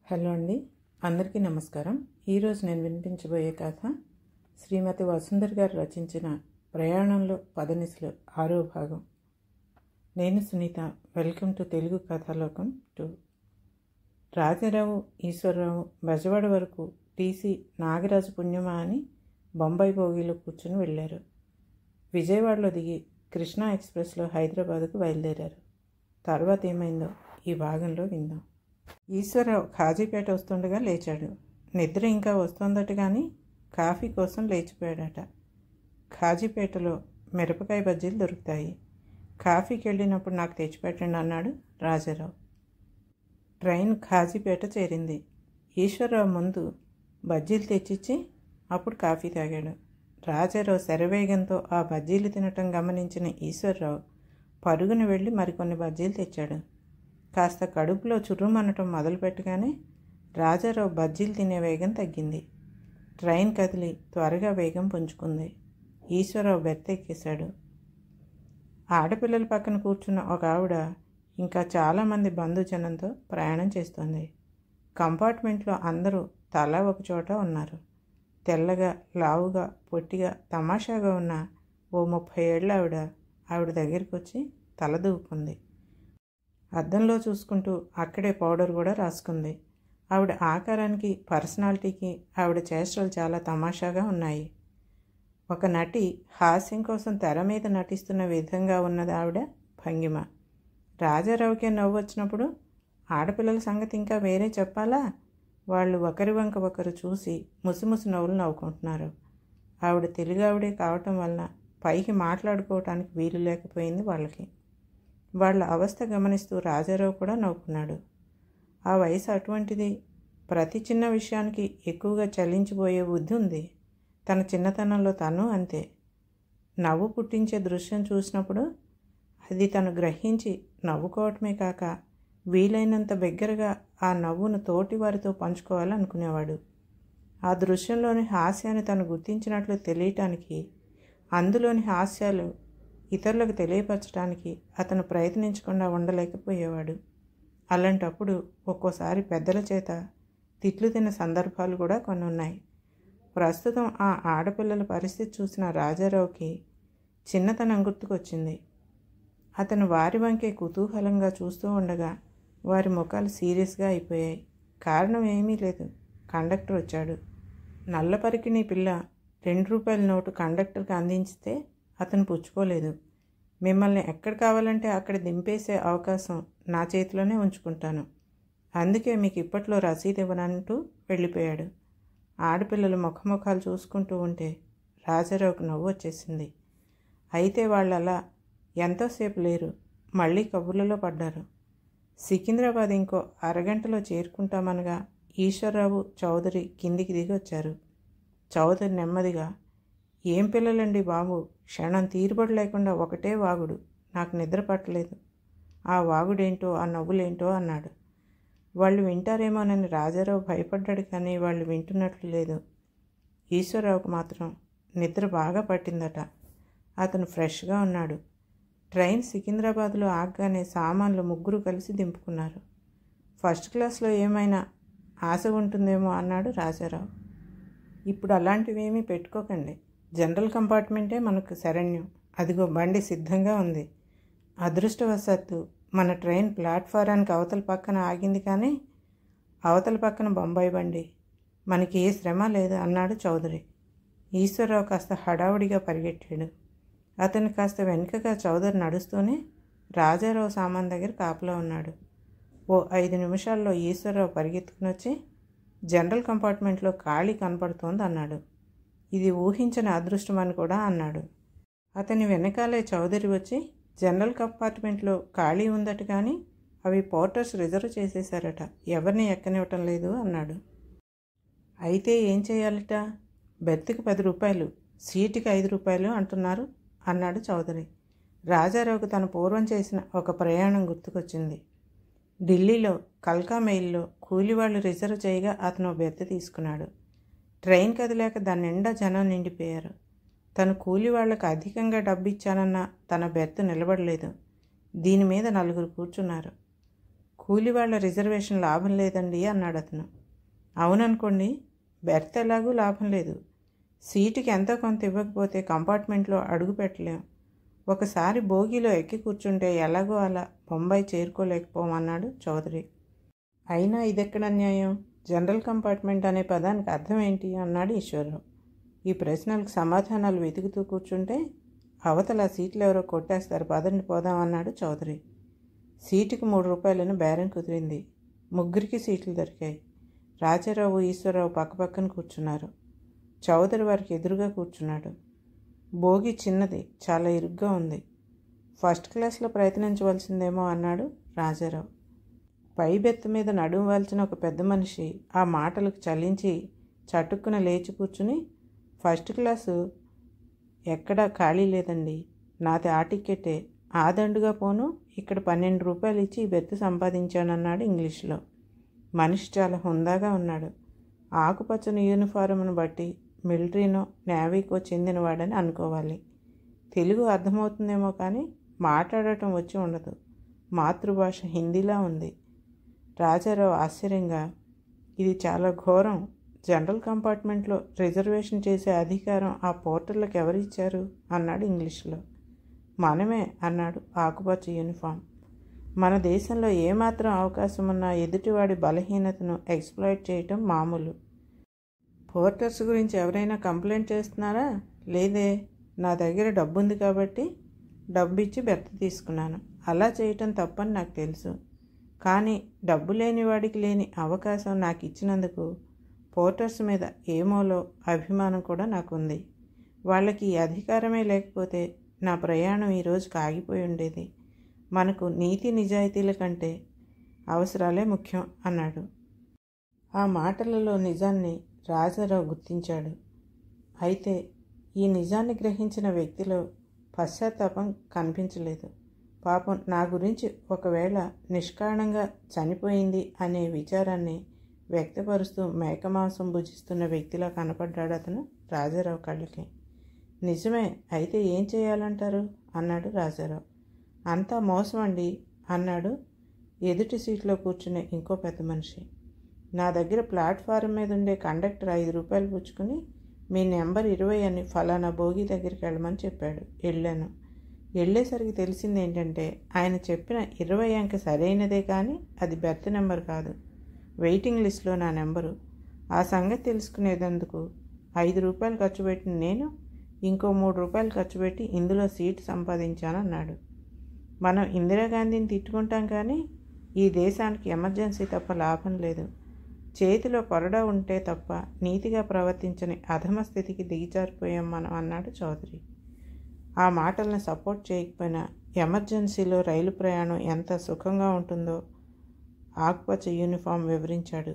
Hello అండి, అందరికీ నమస్కారం. ఈరోజు నేను వినిపించబోయే కథ శ్రీమతి వసుంధర్ గారు రచించిన ప్రయాణంలో పదనిసలు 6వ భాగం. నేను సునీత. Welcome to Telugu Kathalokam 2. రాజారావు, ఈశ్వరరావు బెజవాడ వరకు టీసీ నాగరాజు పుణ్యమా అని బొంబాయి బోగీలో కూర్చుని వెళ్ళారు. విజయవాడలో దిగి కృష్ణా ఎక్స్ప్రెస్లో హైదరాబాద్కు బయలుదేరారు. తర్వాత ఏమైందో ఈ భాగంలో విందాం. ఈశ్వరరావు ఖాజీపేట వస్తుండగా లేచాడు. నిద్ర ఇంకా వస్తోందట కానీ కాఫీ కోసం లేచిపోయాడట. ఖాజీపేటలో మిరపకాయ బజ్జీలు దొరుకుతాయి. కాఫీకి వెళ్ళినప్పుడు నాకు తెచ్చిపెట్టండి అన్నాడు రాజారావు. ట్రైన్ ఖాజీపేట చేరింది. ఈశ్వరరావు ముందు బజ్జీలు తెచ్చిచ్చి అప్పుడు కాఫీ తాగాడు. రాజారావు శరవేగంతో ఆ బజ్జీలు తినటం గమనించిన ఈశ్వరరావు పరుగున వెళ్ళి మరికొన్ని బజ్జీలు తెచ్చాడు. కాస్త కడుపులో చుర్రుమనటం మొదలుపెట్టగానే రాజారావు బజ్జీలు తినే వేగం తగ్గింది. ట్రైన్ కదిలి త్వరగా వేగం పుంజుకుంది. ఈశ్వరరావు బెర్త్ ఎక్కేశాడు. ఆడపిల్లల పక్కన కూర్చున్న ఒక ఆవిడ ఇంకా చాలామంది బంధుజనంతో ప్రయాణం చేస్తోంది. కంపార్ట్మెంట్లో అందరూ తలా ఒక చోట ఉన్నారు. తెల్లగా, లావుగా, పొట్టిగా, తమాషాగా ఉన్న ఓ 30 ఏళ్ళ ఆవిడ దగ్గరికి వచ్చి తల దూకుంది. అద్దంలో చూసుకుంటూ అక్కడే పౌడర్ కూడా రాసుకుంది. ఆవిడ ఆకారానికి, పర్సనాలిటీకి ఆవిడ చేష్టలు చాలా తమాషాగా ఉన్నాయి. ఒక నటి హాస్యం కోసం తెర మీద నటిస్తున్న విధంగా ఉన్నది ఆవిడ భంగిమ. రాజారావుకే నవ్వు వచ్చినప్పుడు ఆడపిల్లల సంగతి ఇంకా వేరే చెప్పాలా? వాళ్ళు ఒకరి వంక ఒకరు చూసి ముసిముసి నవ్వులు నవ్వుకుంటున్నారు. ఆవిడ తెలుగు ఆవిడే కావటం వలన పైకి మాట్లాడుకోవటానికి వీలు లేకపోయింది వాళ్ళకి. వాళ్ళ అవస్థ గమనిస్తూ రాజారావు కూడా నవ్వుకున్నాడు. ఆ వయసు అటువంటిది. ప్రతి చిన్న విషయానికి ఎక్కువగా చలించిపోయే బుద్ధి ఉంది. తన చిన్నతనంలో తను అంతే. నవ్వు పుట్టించే దృశ్యం చూసినప్పుడు అది తను గ్రహించి నవ్వుకోవటమే కాక వీలైనంత బిగ్గరగా ఆ నవ్వును తోటి వారితో పంచుకోవాలనుకునేవాడు. ఆ దృశ్యంలోని హాస్యాన్ని తను గుర్తించినట్లు తెలియటానికి, అందులోని హాస్యాలు ఇతరులకు తెలియపరచడానికి అతను ప్రయత్నించకుండా ఉండలేకపోయేవాడు. అలాంటప్పుడు ఒక్కోసారి పెద్దల చేత తిట్లు తిన్న సందర్భాలు కూడా కొన్ని ఉన్నాయి. ప్రస్తుతం ఆ ఆడపిల్లల పరిస్థితి చూసిన రాజారావుకి చిన్నతనం గుర్తుకొచ్చింది. అతను వారి వంకే కుతూహలంగా చూస్తూ ఉండగా వారి ముఖాలు సీరియస్గా అయిపోయాయి. కారణం ఏమీ లేదు. కండక్టర్ వచ్చాడు. నల్ల పరికిణీ పిల్ల 2 రూపాయల నోటు కండక్టర్కి అందించితే అతను పుచ్చుకోలేదు. మిమ్మల్ని ఎక్కడ కావాలంటే అక్కడ దింపేసే అవకాశం నా చేతిలోనే ఉంచుకుంటాను, అందుకే మీకు ఇప్పట్లో రసీదు ఇవ్వనంటూ వెళ్ళిపోయాడు. ఆడపిల్లలు ముఖముఖాలు చూసుకుంటూ ఉంటే రాజారావుకు నవ్వు వచ్చేసింది. అయితే వాళ్ళు అలా ఎంతోసేపు లేరు. మళ్ళీ కబుర్లలో పడ్డారు. సికింద్రాబాద్ ఇంకో అరగంటలో చేరుకుంటామనగా ఈశ్వరరావు, చౌదరి కిందికి దిగి వచ్చారు. చౌదరి నెమ్మదిగా, ఏం పిల్లలండి బాబు, క్షణం తీరుబడి లేకుండా ఒకటే వాగుడు. నాకు నిద్ర పట్టలేదు. ఆ వాగుడేంటో, ఆ నవ్వులేంటో అన్నాడు. వాళ్ళు వింటారేమోనని రాజారావు భయపడ్డాడు కానీ వాళ్ళు వింటున్నట్లు లేదు. ఈశ్వరరావుకు మాత్రం నిద్ర బాగా పట్టిందట. అతను ఫ్రెష్గా ఉన్నాడు. ట్రైన్ సికింద్రాబాద్లో ఆగగానే సామాన్లు ముగ్గురు కలిసి దింపుకున్నారు. ఫస్ట్ క్లాస్లో ఏమైనా ఆశ ఉంటుందేమో అన్నాడు రాజారావు. ఇప్పుడు అలాంటివేమీ పెట్టుకోకండి. జనరల్ కంపార్ట్మెంటే మనకు శరణ్యం. అదిగో బండి సిద్ధంగా ఉంది. అదృష్టవశాత్తు మన ట్రైన్ ప్లాట్ఫారానికి అవతల పక్కన ఆగింది కానీ అవతల పక్కన బొంబాయి బండి. మనకి ఏ శ్రమ లేదు అన్నాడు చౌదరి. ఈశ్వరరావు కాస్త హడావుడిగా పరిగెట్టాడు. అతను కాస్త వెనుకగా చౌదరి నడుస్తూనే రాజారావు సామాన్ దగ్గర కాపలా ఉన్నాడు. ఓ 5 నిమిషాల్లో ఈశ్వరరావు పరిగెత్తుకుని వచ్చి జనరల్ కంపార్ట్మెంట్లో ఖాళీ కనపడుతోంది అన్నాడు. ఇది ఊహించిన అదృష్టం అని కూడా అన్నాడు. అతని వెనకాలే చౌదరి వచ్చి జనరల్ కంపార్ట్మెంట్లో ఖాళీ ఉందట కానీ అవి పోర్టర్స్ రిజర్వ్ చేసేశారట, ఎవరిని ఎక్కనివ్వటం లేదు అన్నాడు. అయితే ఏం చేయాలట? బెర్త్కి 10 రూపాయలు, సీటుకి 5 రూపాయలు అంటున్నారు అన్నాడు చౌదరి. రాజారావుకు తను పూర్వం చేసిన ఒక ప్రయాణం గుర్తుకొచ్చింది. ఢిల్లీలో కల్కా మెయిల్లో కూలివాళ్లు రిజర్వ్ చేయగా అతను బెర్త్ తీసుకున్నాడు. ట్రైన్ కదిలాక దాని నిండా జనం నిండిపోయారు. తను కూలి వాళ్లకు అధికంగా డబ్బు ఇచ్చానన్న తన బెర్త్ నిలబడలేదు. దీని మీద 4 కూర్చున్నారు. కూలి వాళ్ళ రిజర్వేషన్ లాభం లేదండి అన్నాడు అతను. అవుననుకోండి, బెర్త్ ఎలాగూ లాభం లేదు. సీటుకి ఎంతో కొంత ఇవ్వకపోతే కంపార్ట్మెంట్లో అడుగు పెట్టలేం. ఒకసారి బోగీలో ఎక్కి కూర్చుంటే ఎలాగో అలా బొంబాయి చేరుకోలేకపోమన్నాడు చౌదరి. అయినా ఇదెక్కడ అన్యాయం? జనరల్ కంపార్ట్మెంట్ అనే పదానికి అర్థం ఏంటి అన్నాడు ఈశ్వరరావు. ఈ ప్రశ్నలకు సమాధానాలు వెతుకుతూ కూర్చుంటే అవతల సీట్లు ఎవరో కొట్టేస్తారు, పదండి పోదాం అన్నాడు చౌదరి. సీటుకి 3 రూపాయలను బేరం కుదిరింది. ముగ్గురికి సీట్లు దొరికాయి. రాజారావు, ఈశ్వరరావు పక్కపక్కన కూర్చున్నారు. చౌదరి వారికి ఎదురుగా కూర్చున్నాడు. బోగి చిన్నది, చాలా ఇరుగ్గా ఉంది. ఫస్ట్ క్లాస్లో ప్రయత్నించవలసిందేమో అన్నాడు రాజారావు. పై బెత్త మీద నడుము వాల్చిన ఒక పెద్ద మనిషి ఆ మాటలకు చలించి చటుక్కున లేచి కూర్చుని, ఫస్ట్ క్లాసు ఎక్కడా ఖాళీ లేదండి, నాది ఆ టికెటే, ఆ దండుగా పోను ఇక్కడ 12 రూపాయలు ఇచ్చి ఈ బెత్త సంపాదించానన్నాడు ఇంగ్లీష్లో. మనిషి చాలా హుందాగా ఉన్నాడు. ఆకుపచ్చని యూనిఫారంను బట్టి మిలిటరీనో నేవీకో చెందినవాడని అనుకోవాలి. తెలుగు అర్థమవుతుందేమో కానీ మాట్లాడటం వచ్చి ఉండదు. మాతృభాష హిందీలా ఉంది. రాజారావు ఆశ్చర్యంగా, ఇది చాలా ఘోరం. జనరల్ కంపార్ట్మెంట్లో రిజర్వేషన్ చేసే అధికారం ఆ పోర్టర్లకు ఎవరిచ్చారు అన్నాడు ఇంగ్లీష్లో. మనమే అన్నాడు ఆకుపచ్చ యూనిఫామ్. మన దేశంలో ఏమాత్రం అవకాశం ఉన్నా ఎదుటివాడి బలహీనతను ఎక్స్‌ప్లాయిట్ చేయటం మామూలు. పోర్టర్స్ గురించి ఎవరైనా కంప్లైంట్ చేస్తున్నారా? లేదే, నా దగ్గర డబ్బుంది కాబట్టి డబ్బు ఇచ్చి బెర్త్ తీసుకున్నాను. అలా చేయటం తప్పని నాకు తెలుసు. కానీ డబ్బు లేని వాడికి లేని అవకాశం నాకు ఇచ్చినందుకు పోర్టర్స్ మీద ఏమోలో అభిమానం కూడా నాకుంది. వాళ్ళకి ఈ అధికారమే లేకపోతే నా ప్రయాణం ఈరోజుకి ఆగిపోయి ఉండేది. మనకు నీతి నిజాయితీల కంటే అవసరాలే ముఖ్యం అన్నాడు. ఆ మాటలలో నిజాన్ని రాజారావు గుర్తించాడు. అయితే ఈ నిజాన్ని గ్రహించిన వ్యక్తిలో పశ్చాత్తాపం కనిపించలేదు. పాపం నా గురించి ఒకవేళ నిష్కారణంగా చనిపోయింది అనే విచారాన్ని వ్యక్తపరుస్తూ మేకమాంసం భుజిస్తున్న వ్యక్తిలా కనపడ్డాడు అతను రాజారావు కళ్ళకి. నిజమే, అయితే ఏం చేయాలంటారు అన్నాడు రాజారావు. అంతా మోసం అండి అన్నాడు ఎదుటి సీట్లో కూర్చునే ఇంకో పెద్ద మనిషి. నా దగ్గర ప్లాట్ఫారం మీద ఉండే కండక్టర్ 5 రూపాయలు పుచ్చుకుని మీ నెంబర్ 20 అని ఫలానా భోగి దగ్గరికి వెళ్ళమని చెప్పాడు. వెళ్ళాను. వెళ్ళేసరికి తెలిసింది ఏంటంటే ఆయన చెప్పిన 20 అంక సరైనదే కానీ అది బెర్త్ నెంబర్ కాదు, వెయిటింగ్ లిస్ట్లో నా నెంబరు. ఆ సంగతి తెలుసుకునేందుకు 5 రూపాయలు ఖర్చు పెట్టిన నేను ఇంకో 3 రూపాయలు ఖర్చు పెట్టి ఇందులో సీటు సంపాదించానన్నాడు. మనం ఇందిరాగాంధీని తిట్టుకుంటాం కానీ ఈ దేశానికి ఎమర్జెన్సీ తప్ప లాభం లేదు. చేతిలో కొరడా ఉంటే తప్ప నీతిగా ప్రవర్తించని అధమ స్థితికి దిగజారిపోయాం మనం అన్నాడు చౌదరి. ఆ మాటలను సపోర్ట్ చేయకపోయినా ఎమర్జెన్సీలో రైలు ప్రయాణం ఎంత సుఖంగా ఉంటుందో ఆకుపచ్చ యూనిఫామ్ వివరించాడు.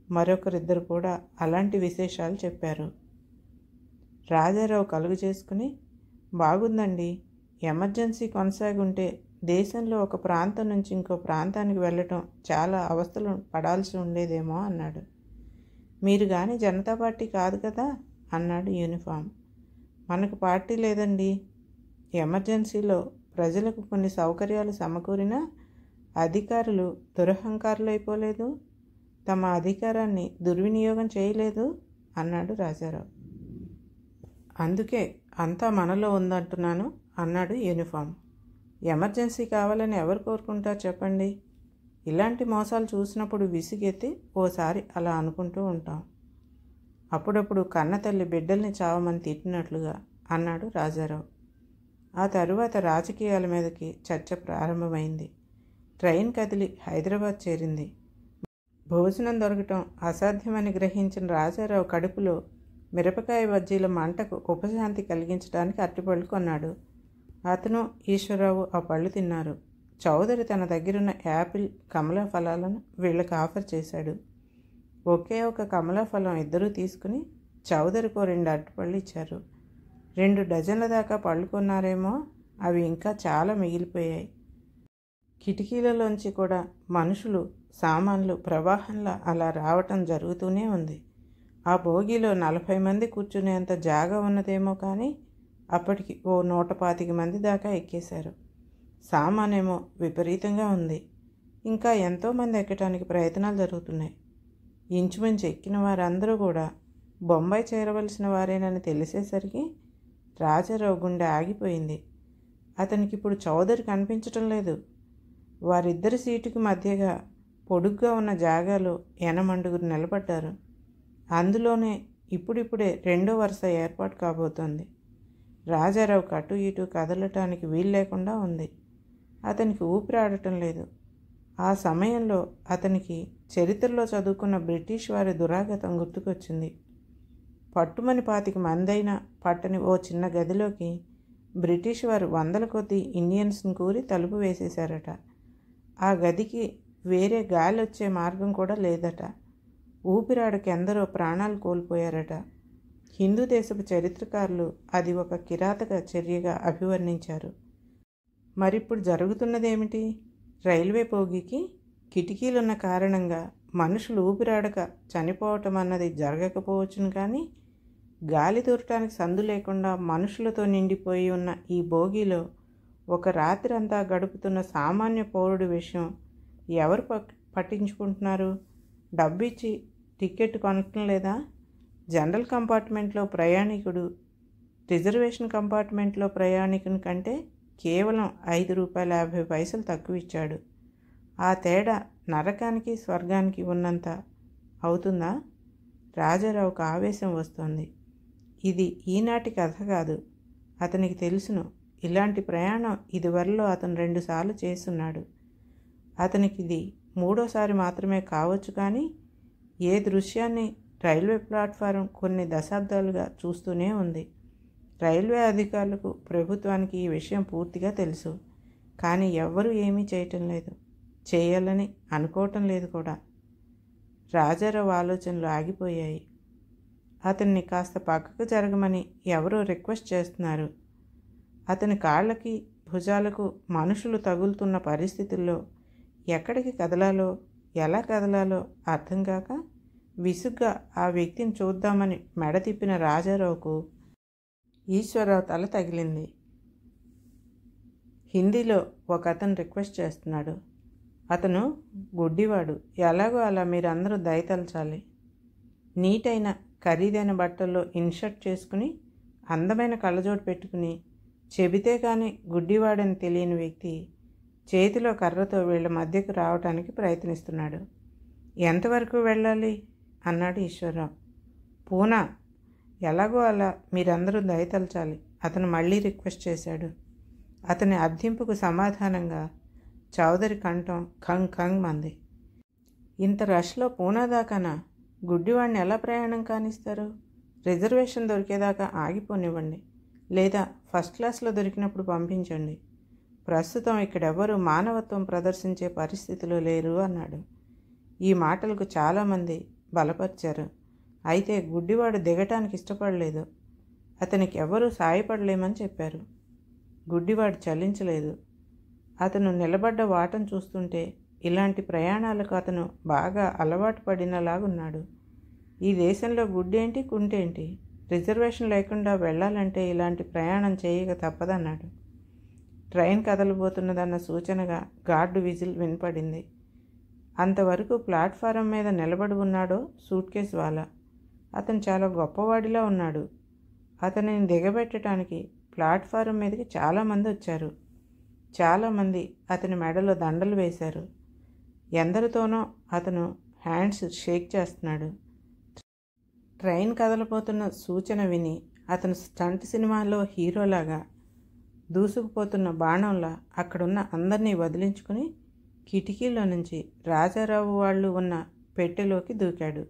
మరొకరిద్దరు కూడా అలాంటి విశేషాలు చెప్పారు. రాజారావు కలుగు చేసుకుని, బాగుందండి, ఎమర్జెన్సీ కొనసాగి ఉంటే దేశంలో ఒక ప్రాంతం నుంచి ఇంకో ప్రాంతానికి వెళ్ళటం చాలా అవస్థలు పడాల్సి ఉండేదేమో అన్నాడు. మీరు కానీ జనతా పార్టీ కాదు కదా అన్నాడు యూనిఫామ్. మనకు పార్టీ లేదండి. ఎమర్జెన్సీలో ప్రజలకు కొన్ని సౌకర్యాలు సమకూరినా అధికారులు దురహంకారులు అయిపోలేదు, తమ అధికారాన్ని దుర్వినియోగం చేయలేదు అన్నాడు రాజారావు. అందుకే అంతా మనలో ఉందంటున్నాను అన్నాడు యూనిఫామ్. ఎమర్జెన్సీ కావాలని ఎవరు కోరుకుంటారు చెప్పండి? ఇలాంటి మోసాలు చూసినప్పుడు విసిగెత్తి ఓసారి అలా అనుకుంటూ ఉంటాం. అప్పుడప్పుడు కన్నతల్లి బిడ్డల్ని చావమని తిట్టినట్లుగా అన్నాడు రాజారావు. ఆ తరువాత రాజకీయాల మీదకి చర్చ ప్రారంభమైంది. ట్రైన్ కదిలి హైదరాబాద్ చేరింది. భోజనం దొరకటం అసాధ్యమని గ్రహించిన రాజారావు కడుపులో మిరపకాయ బజ్జీల మంటకు ఉపశాంతి కలిగించడానికి అరటిపళ్ళు కొన్నాడు. అతను, ఈశ్వరరావు ఆ పళ్ళు తిన్నారు. చౌదరి తన దగ్గరున్న యాపిల్, కమలా ఫలాలను వీళ్ళకి ఆఫర్ చేశాడు. ఒకే ఒక కమలా ఫలం ఇద్దరూ తీసుకుని చౌదరికో 2 అరటిపళ్ళు ఇచ్చారు. 2 డజన్ల దాకా పళ్ళు కొన్నారేమో, అవి ఇంకా చాలా మిగిలిపోయాయి. కిటికీలలోంచి కూడా మనుషులు, సామాన్లు ప్రవాహంలా అలా రావటం జరుగుతూనే ఉంది. ఆ బోగీలో 40 మంది కూర్చునేంత జాగా ఉన్నదేమో కానీ అప్పటికి ఓ 125 మంది దాకా ఎక్కేశారు. సామానేమో విపరీతంగా ఉంది. ఇంకా ఎంతోమంది ఎక్కడానికి ప్రయత్నాలు జరుగుతున్నాయి. ఇంచుమించు ఎక్కిన వారందరూ కూడా బొంబాయి చేరవలసిన వారేనని తెలిసేసరికి రాజారావు గుండె ఆగిపోయింది. అతనికి ఇప్పుడు చౌదరి కనిపించటం లేదు. వారిద్దరి సీటుకి మధ్యగా పొడుగ్గా ఉన్న జాగాలో ఎనమండుగురు నిలబడ్డారు. అందులోనే ఇప్పుడిప్పుడే రెండో వరుస ఏర్పాటు కాబోతోంది. రాజారావుకు అటు ఇటు కదలటానికి వీలు లేకుండా ఉంది. అతనికి ఊపిరాడటం లేదు. ఆ సమయంలో అతనికి చరిత్రలో చదువుకున్న బ్రిటిష్ వారి దురాగతం గుర్తుకొచ్చింది. పట్టుమని 25 మందైనా పట్టని ఓ చిన్న గదిలోకి బ్రిటిష్ వారు 100 కొద్దీ ఇండియన్స్ని కూరి తలుపు వేసేశారట. ఆ గదికి వేరే గాలి వచ్చే మార్గం కూడా లేదట. ఊపిరాడకి ఎందరో ప్రాణాలు కోల్పోయారట. హిందూ దేశపు చరిత్రకారులు అది ఒక కిరాతక చర్యగా అభివర్ణించారు. మరిప్పుడు జరుగుతున్నదేమిటి? రైల్వే బోగీకి కిటికీలున్న కారణంగా మనుషులు ఊపిరాడక చనిపోవటం అన్నది జరగకపోవచ్చును, కానీ గాలి దూరటానికి సందు లేకుండా మనుషులతో నిండిపోయి ఉన్న ఈ బోగీలో ఒక రాత్రి అంతా గడుపుతున్న సామాన్య పౌరుడి విషయం ఎవరు పట్టించుకుంటున్నారు? డబ్బిచ్చి టికెట్ కొనటం లేదా? జనరల్ కంపార్ట్మెంట్లో ప్రయాణికుడు రిజర్వేషన్ కంపార్ట్మెంట్లో ప్రయాణికుని కంటే కేవలం ₹5.50 తక్కువ ఇచ్చాడు. ఆ తేడా నరకానికి స్వర్గానికి ఉన్నంత అవుతుందా? రాజారావుకు ఆవేశం వస్తోంది. ఇది ఈనాటి కథ కాదు. అతనికి తెలుసును. ఇలాంటి ప్రయాణం ఇదివరలో అతను 2 సార్లు చేస్తున్నాడు. అతనికి ఇది 3వసారి మాత్రమే కావచ్చు, కానీ ఏ దృశ్యాన్ని రైల్వే ప్లాట్ఫారం కొన్ని దశాబ్దాలుగా చూస్తూనే ఉంది. రైల్వే అధికారులకు, ప్రభుత్వానికి ఈ విషయం పూర్తిగా తెలుసు. కానీ ఎవ్వరూ ఏమీ చేయటం లేదు. చేయాలని అనుకోవటం లేదు కూడా. రాజారావు ఆలోచనలు ఆగిపోయాయి. అతన్ని కాస్త పక్కకు జరగమని ఎవరో రిక్వెస్ట్ చేస్తున్నారు. అతని కాళ్ళకి భుజాలకు మనుషులు తగులుతున్న పరిస్థితుల్లో ఎక్కడికి కదలాలో, ఎలా కదలాలో అర్థం కాక విసుగ్గా ఆ వ్యక్తిని చూద్దామని మెడ తిప్పిన రాజారావుకు ఈశ్వరరావు తల తగిలింది. హిందీలో ఒక అతను రిక్వెస్ట్ చేస్తున్నాడు. అతను గుడ్డివాడు. ఎలాగో అలా మీరందరూ దయతలచాలి. నీటైన ఖరీదైన బట్టల్లో ఇన్షర్ట్ చేసుకుని అందమైన కళ్ళజోడు పెట్టుకుని చెబితే కానీ గుడ్డివాడని తెలియని వ్యక్తి చేతిలో కర్రతో వీళ్ళ మధ్యకు రావటానికి ప్రయత్నిస్తున్నాడు. ఎంతవరకు వెళ్ళాలి అన్నాడు ఈశ్వరరావు. పూనా. ఎలాగో అలా మీరందరూ దయతలచాలి అతను మళ్ళీ రిక్వెస్ట్ చేశాడు. అతని అర్థింపుకు సమాధానంగా చౌదరి కంఠం ఖంగ్ ఖంగ్ మంది. ఇంత రష్లో పూనా దాకానా? గుడ్డివాడిని ఎలా ప్రయాణం కానిస్తారు? రిజర్వేషన్ దొరికేదాకా ఆగిపోనివ్వండి, లేదా ఫస్ట్ క్లాస్లో దొరికినప్పుడు పంపించండి. ప్రస్తుతం ఇక్కడెవ్వరూ మానవత్వం ప్రదర్శించే పరిస్థితిలో లేరు అన్నాడు. ఈ మాటలకు చాలామంది బలపరిచారు. అయితే గుడ్డివాడు దిగటానికి ఇష్టపడలేదు. అతనికి ఎవరూ సాయపడలేమని చెప్పారు. గుడ్డివాడు చలించలేదు. అతను నిలబడ్డ వాటం చూస్తుంటే ఇలాంటి ప్రయాణాలకు అతను బాగా అలవాటు పడినలాగున్నాడు. ఈ దేశంలో గుడ్డేంటి కుంటేంటి, రిజర్వేషన్ లేకుండా వెళ్ళాలంటే ఇలాంటి ప్రయాణం చేయక తప్పదన్నాడు. ట్రైన్ కదలబోతున్నదన్న సూచనగా గార్డు విజిల్ వినపడింది. అంతవరకు ప్లాట్ఫారం మీద నిలబడి ఉన్నాడో సూట్ కేస్ వాలా. అతను చాలా గొప్పవాడిలా ఉన్నాడు. అతనిని దిగబెట్టడానికి ప్లాట్ఫారం మీదకి చాలామంది వచ్చారు. చాలామంది అతని మెడలో దండలు వేశారు. ఎందరితోనో అతను హ్యాండ్స్ షేక్ చేస్తున్నాడు. ట్రైన్ కదలపోతున్న సూచన విని అతను స్టంట్ సినిమాలో హీరోలాగా దూసుకుపోతున్న బాణంలా అక్కడున్న అందరినీ వదిలించుకుని కిటికీలో నుంచి రాజారావు వాళ్ళు ఉన్న పెట్టెలోకి దూకాడు.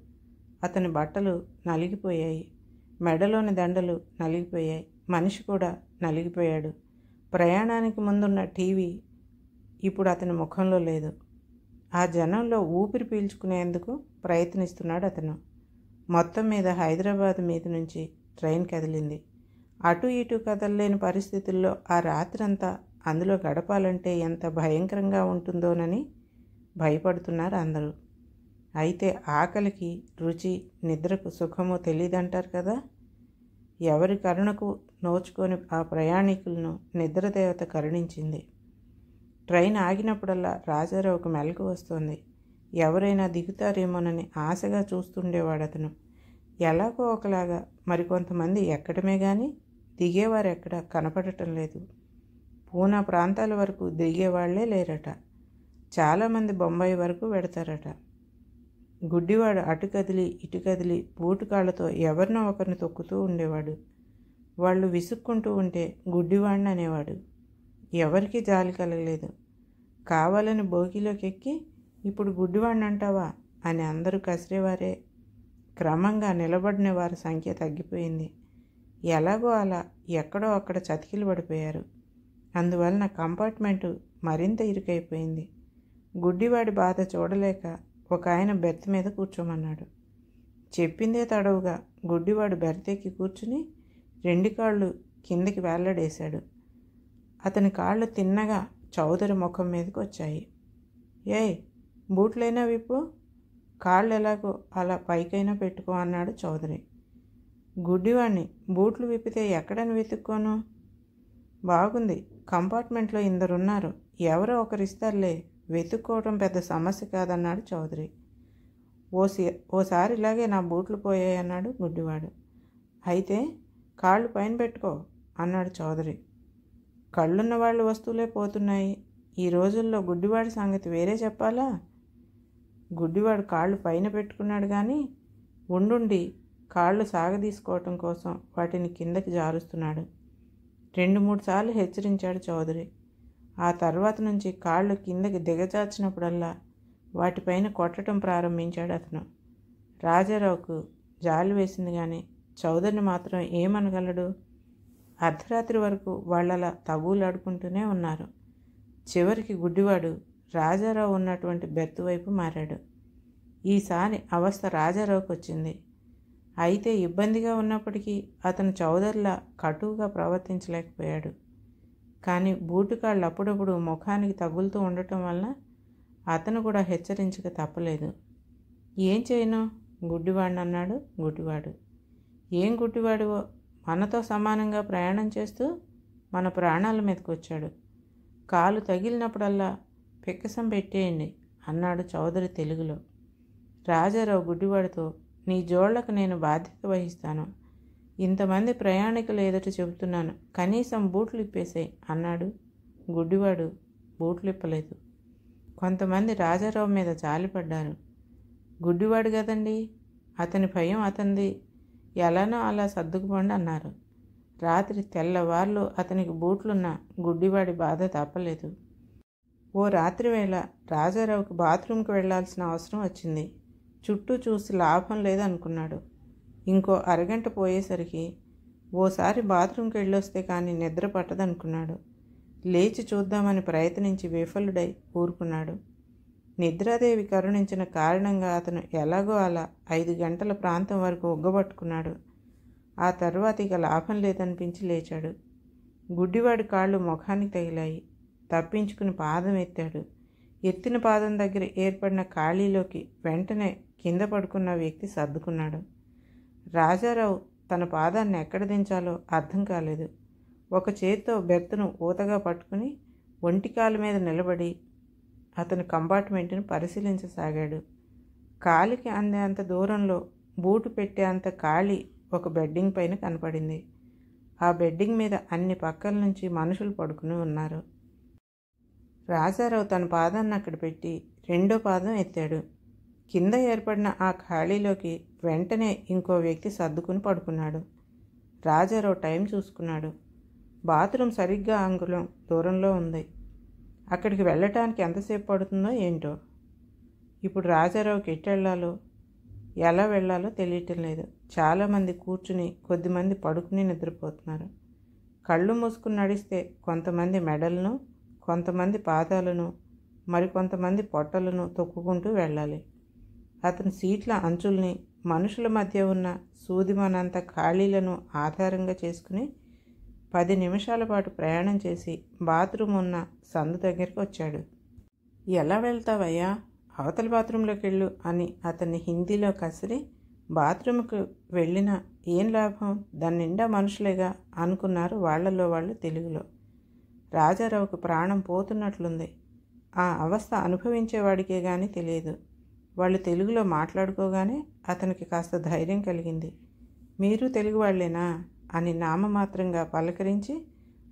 అతని బట్టలు నలిగిపోయాయి. మెడలోని దండలు నలిగిపోయాయి. మనిషి కూడా నలిగిపోయాడు. ప్రయాణానికి ముందున్న టీవీ ఇప్పుడు అతని ముఖంలో లేదు. ఆ జనంలో ఊపిరి పీల్చుకునేందుకు ప్రయత్నిస్తున్నాడు అతను. మొత్తం మీద హైదరాబాద్ మీద నుంచి ట్రైన్ కదిలింది. అటు ఇటు కదలలేని పరిస్థితుల్లో ఆ రాత్రంతా అందులో గడపాలంటే ఎంత భయంకరంగా ఉంటుందోనని భయపడుతున్నారు అందరూ. అయితే ఆకలికి రుచి, నిద్రకు సుఖమో తెలియదంటారు కదా. ఎవరి కరుణకు నోచుకొని ఆ ప్రయాణికులను నిద్రదేవత కరుణించింది. ట్రైన్ ఆగినప్పుడల్లా రాజారావుకు మెలకు వస్తుంది. ఎవరైనా దిగుతారేమోనని ఆశగా చూస్తుండేవాడు అతను. ఎలాగో ఒకలాగా మరికొంతమంది ఎక్కడమే కానీ దిగేవారు ఎక్కడ కనపడటం లేదు. పూనా ప్రాంతాల వరకు దిగేవాళ్లే లేరట. చాలామంది బొంబాయి వరకు వెడతారట. గుడ్డివాడు అటు కదిలి ఇటు కదిలి బూటుకాళ్లతో ఎవరినో ఒకరిని తొక్కుతూ ఉండేవాడు. వాళ్ళు విసుక్కుంటూ ఉంటే గుడ్డివాడిని అనేవాడు. ఎవరికీ జాలి కలగలేదు. కావాలని బోగిలోకి ఎక్కి ఇప్పుడు గుడ్డివాడిని అంటావా అని అందరూ కసిరేవారే. క్రమంగా నిలబడిన వారి సంఖ్య తగ్గిపోయింది. ఎలాగో అలా ఎక్కడో అక్కడ చతికిలు పడిపోయారు. అందువలన కంపార్ట్మెంటు మరింత ఇరుకైపోయింది. గుడ్డివాడి బాధ చూడలేక ఒక ఆయన బెర్త్ మీద కూర్చోమన్నాడు. చెప్పిందే తడవుగా గుడ్డివాడు బెర్తెక్కి కూర్చుని 2 కాళ్ళు కిందకి వేళ్లడేశాడు. అతని కాళ్ళు తిన్నగా చౌదరి ముఖం మీదకి వచ్చాయి. ఏయ్, బూట్లైనా విప్పు, కాళ్ళు ఎలాగో అలా పైకైనా పెట్టుకో అన్నాడు చౌదరి. గుడ్డివాణ్ణి బూట్లు విప్పితే ఎక్కడని వెతుక్కోను? బాగుంది, కంపార్ట్మెంట్లో ఇందరున్నారు, ఎవరో ఒకరిస్తారులే, వెతుక్కోవటం పెద్ద సమస్య కాదన్నాడు చౌదరి. ఓసారి ఇలాగే నా బూట్లు పోయాయి అన్నాడు గుడ్డివాడు. అయితే కాళ్ళు పైన పెట్టుకో అన్నాడు చౌదరి. కళ్ళున్న వాళ్ళ వస్తువులే పోతున్నాయి, ఈ రోజుల్లో గుడ్డివాడి సంగతి వేరే చెప్పాలా? గుడ్డివాడు కాళ్ళు పైన పెట్టుకున్నాడు కానీ ఉండుండి కాళ్ళు సాగదీసుకోవటం కోసం వాటిని కిందకి జారుస్తున్నాడు. 2-3 సార్లు హెచ్చరించాడు చౌదరి. ఆ తర్వాత నుంచి కాళ్ళు కిందకి దిగజార్చినప్పుడల్లా వాటిపైన కొట్టడం ప్రారంభించాడు అతను. రాజారావుకు జాలి వేసింది కానీ చౌదరిని మాత్రం ఏమనగలడు? అర్ధరాత్రి వరకు వాళ్ళలా తగులాడుకుంటూనే ఉన్నారు. చివరికి గుడ్డివాడు రాజారావు ఉన్నటువంటి బెర్త్ వైపు మారాడు. ఈసారి అవస్థ రాజారావుకు వచ్చింది. అయితే ఇబ్బందిగా ఉన్నప్పటికీ అతను చౌదరిలా కటువుగా ప్రవర్తించలేకపోయాడు. కానీ బూటుకాళ్ళు అప్పుడప్పుడు ముఖానికి తగులుతూ ఉండటం వలన అతను కూడా హెచ్చరించక తప్పలేదు. ఏం చేయను గుడ్డివాడిని అన్నాడు గుడ్డివాడు. ఏం గుడ్డివాడివో, మనతో సమానంగా ప్రయాణం చేస్తూ మన ప్రాణాల మీదకి వచ్చాడు. కాలు తగిలినప్పుడల్లా పిక్కసం పెట్టేయండి అన్నాడు చౌదరి తెలుగులో. రాజారావు గుడ్డివాడితో, నీ జోళ్లకు నేను బాధ్యత వహిస్తాను, ఇంతమంది ప్రయాణికులు ఎదుట చెబుతున్నాను, కనీసం బూట్లు ఇప్పేసాయి అన్నాడు. గుడ్డివాడు బూట్లు ఇప్పలేదు. కొంతమంది రాజారావు మీద జాలిపడ్డారు. గుడ్డివాడు కదండి, అతని భయం అతనిది, ఎలానో అలా సర్దుకుపోండి అన్నారు. రాత్రి తెల్లవార్లు అతనికి బూట్లున్న గుడ్డివాడి బాధ తప్పలేదు. ఓ రాత్రి వేళ రాజారావుకి బాత్రూంకి వెళ్లాల్సిన అవసరం వచ్చింది. చుట్టూ చూసి లాభం లేదనుకున్నాడు. ఇంకో అరగంట పోయేసరికి ఓసారి బాత్రూంకి వెళ్ళొస్తే కానీ నిద్ర పట్టదనుకున్నాడు. లేచి చూద్దామని ప్రయత్నించి విఫలుడై ఊరుకున్నాడు. నిద్రాదేవి కరుణించిన కారణంగా అతను ఎలాగో అలా 5 గంటల ప్రాంతం వరకు ఉగ్గబట్టుకున్నాడు. ఆ తర్వాత ఇక లాభం లేదనిపించి లేచాడు. గుడ్డివాడి కాళ్ళు ముఖానికి తగిలాయి. తప్పించుకుని పాదం ఎత్తాడు. ఎత్తిన పాదం దగ్గర ఏర్పడిన ఖాళీలోకి వెంటనే కింద పడుకున్న వ్యక్తి సర్దుకున్నాడు. రాజారావు తన పాదాన్ని ఎక్కడ దించాలో అర్థం కాలేదు. ఒక చేత్తో బెర్త్ను ఊతగా పట్టుకుని ఒంటికాల మీద నిలబడి అతను కంపార్ట్మెంట్ను పరిశీలించసాగాడు. కాలికి అందేంత దూరంలో బూటు పెట్టే అంత ఖాళీ ఒక బెడ్డింగ్ పైన కనపడింది. ఆ బెడ్డింగ్ మీద అన్ని పక్కల నుంచి మనుషులు పడుకుని ఉన్నారు. రాజారావు తన పాదాన్ని అక్కడ పెట్టి 2వ పాదం ఎత్తాడు. కింద ఏర్పడిన ఆ ఖాళీలోకి వెంటనే ఇంకో వ్యక్తి సర్దుకుని పడుకున్నాడు. రాజారావు టైం చూసుకున్నాడు. బాత్రూమ్ సరిగ్గా అంగుళం దూరంలో ఉంది. అక్కడికి వెళ్ళటానికి ఎంతసేపు పడుతుందో ఏంటో. ఇప్పుడు రాజారావుకి ఎట్టెళ్లాలో ఎలా వెళ్ళాలో తెలియటం లేదు. చాలామంది కూర్చుని, కొద్దిమంది పడుకుని నిద్రపోతున్నారు. కళ్ళు మూసుకుని నడిస్తే కొంతమంది మెడలను, కొంతమంది పాదాలను, మరికొంతమంది పొట్టలను తొక్కుకుంటూ వెళ్ళాలి. అతని సీట్ల అంచుల్ని, మనుషుల మధ్య ఉన్న సూదిమనంత ఖాళీలను ఆధారంగా చేసుకుని 10 నిమిషాల పాటు ప్రయాణం చేసి బాత్రూమ్ ఉన్న సందు దగ్గరికి వచ్చాడు. ఎలా వెళ్తావయ్యా, అవతల బాత్రూంలోకి వెళ్ళు అని అతన్ని హిందీలో కసిరి, బాత్రూమ్కి వెళ్ళినా ఏం లాభం, దాని నిండా మనుషులేగా అనుకున్నారు వాళ్లలో వాళ్ళు తెలుగులో. రాజారావుకు ప్రాణం పోతున్నట్లుంది. ఆ అవస్థ అనుభవించేవాడికే కానీ తెలియదు. వాళ్ళు తెలుగులో మాట్లాడుకోగానే అతనికి కాస్త ధైర్యం కలిగింది. మీరు తెలుగు వాళ్ళేనా అని నామమాత్రంగా పలకరించి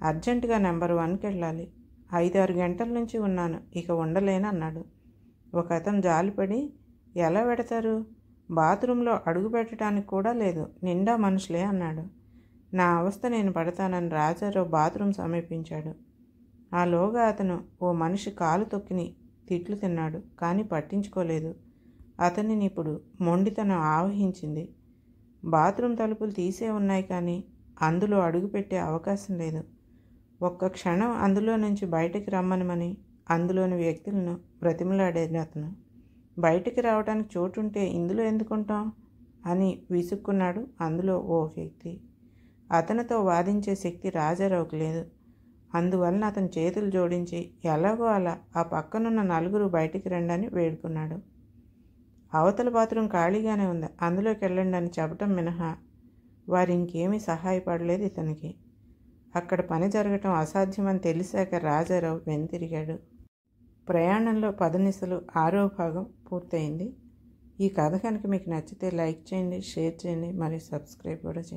అర్జెంటుగా నెంబర్ 1కి వెళ్ళాలి. 5-6 గంటల నుంచి ఉన్నాను, ఇక ఉండలేనన్నాడు. ఒక అతను జాలిపడి, ఎలా పెడతారు, బాత్రూంలో అడుగు పెట్టడానికి కూడా లేదు, నిండా మనుషులే అన్నాడు. నా అవస్థ నేను పడతానని రాజారావు బాత్రూం సమీపించాడు. ఆలోగా అతను ఓ మనిషి కాలు తొక్కిని తిట్లు తిన్నాడు, కానీ పట్టించుకోలేదు. అతనిని ఇప్పుడు మొండితనం ఆవహించింది. బాత్రూం తలుపులు తీసే ఉన్నాయి, కానీ అందులో అడుగుపెట్టే అవకాశం లేదు. ఒక్క క్షణం అందులో నుంచి బయటికి రమ్మనమని అందులోని వ్యక్తులను బ్రతిమలాడేది అతను. బయటికి రావడానికి చోటుంటే ఇందులో ఎందుకుంటాం అని విసుక్కున్నాడు అందులో ఓ వ్యక్తి. అతనితో వాదించే శక్తి రాజారావుకు లేదు. అందువలన అతను చేతులు జోడించి ఎలాగో అలా ఆ పక్కనున్న 4 బయటికి రండని వేడుకున్నాడు. అవతల బాత్రూం ఖాళీగానే ఉంది, అందులోకి వెళ్ళండి అని చెప్పటం మినహా వారు ఇంకేమీ సహాయపడలేదు ఇతనికి. అక్కడ పని జరగటం అసాధ్యమని తెలిసాక రాజారావు వెనుతిరిగాడు. ప్రయాణంలో పదనిసలు 6వ భాగం పూర్తయింది. ఈ కథ కనుక మీకు నచ్చితే లైక్ చేయండి, షేర్ చేయండి, మరియు సబ్స్క్రైబ్ కూడా చేయండి.